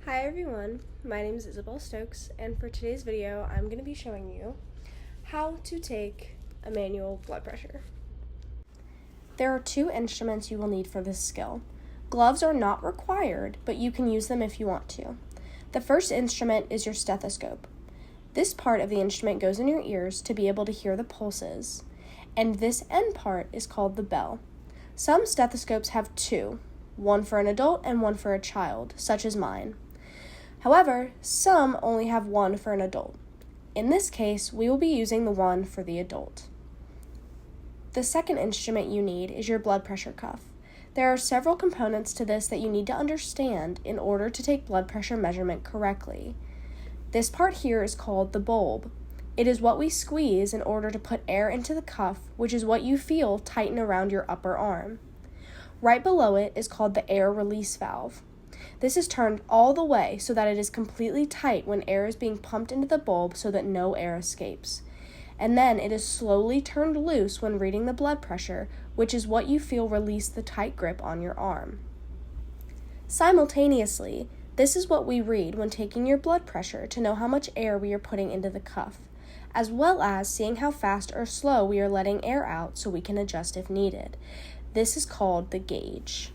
Hi everyone, my name is Isabel Stokes, and for today's video I'm going to be showing you how to take a manual blood pressure. There are two instruments you will need for this skill. Gloves are not required, but you can use them if you want to. The first instrument is your stethoscope. This part of the instrument goes in your ears to be able to hear the pulses, and this end part is called the bell. Some stethoscopes have two, one for an adult and one for a child, such as mine. However, some only have one for an adult. In this case, we will be using the one for the adult. The second instrument you need is your blood pressure cuff. There are several components to this that you need to understand in order to take blood pressure measurement correctly. This part here is called the bulb. It is what we squeeze in order to put air into the cuff, which is what you feel tighten around your upper arm. Right below it is called the air release valve. This is turned all the way so that it is completely tight when air is being pumped into the bulb so that no air escapes. And then it is slowly turned loose when reading the blood pressure, which is what you feel release the tight grip on your arm. Simultaneously, this is what we read when taking your blood pressure to know how much air we are putting into the cuff, as well as seeing how fast or slow we are letting air out so we can adjust if needed. This is called the gauge.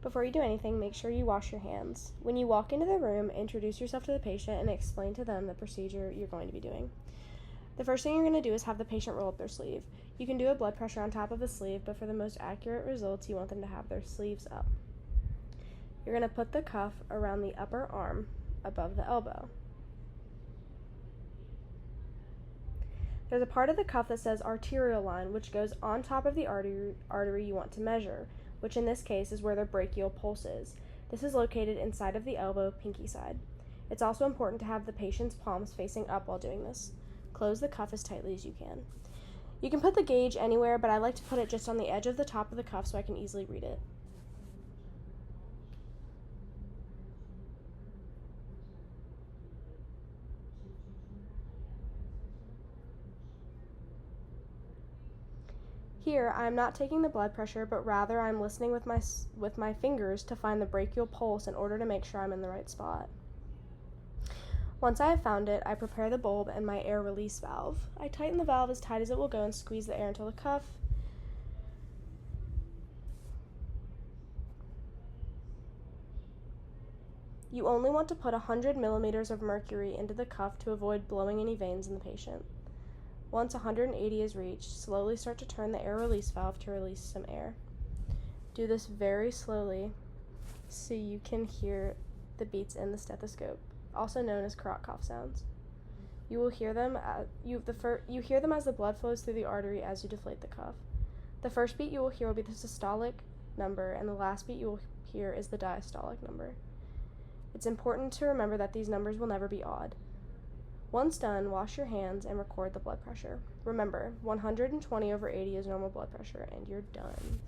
Before you do anything, make sure you wash your hands. When you walk into the room, introduce yourself to the patient and explain to them the procedure you're going to be doing. The first thing you're going to do is have the patient roll up their sleeve. You can do a blood pressure on top of the sleeve, but for the most accurate results, you want them to have their sleeves up. You're going to put the cuff around the upper arm above the elbow. There's a part of the cuff that says arterial line, which goes on top of the artery you want to measure, which in this case is where the brachial pulse is. This is located inside of the elbow, pinky side. It's also important to have the patient's palms facing up while doing this. Close the cuff as tightly as you can. You can put the gauge anywhere, but I like to put it just on the edge of the top of the cuff so I can easily read it. Here, I am not taking the blood pressure, but rather I'm listening with my fingers to find the brachial pulse in order to make sure I'm in the right spot. Once I have found it, I prepare the bulb and my air release valve. I tighten the valve as tight as it will go and squeeze the air into the cuff. You only want to put 100 millimeters of mercury into the cuff to avoid blowing any veins in the patient. Once 180 is reached, slowly start to turn the air release valve to release some air. Do this very slowly so you can hear the beats in the stethoscope, also known as Kirach cough sounds. You will hear them you hear them as the blood flows through the artery as you deflate the cuff. The first beat you will hear will be the systolic number, and the last beat you will hear is the diastolic number. It's important to remember that these numbers will never be odd. Once done, wash your hands and record the blood pressure. Remember, 120/80 is normal blood pressure, and you're done.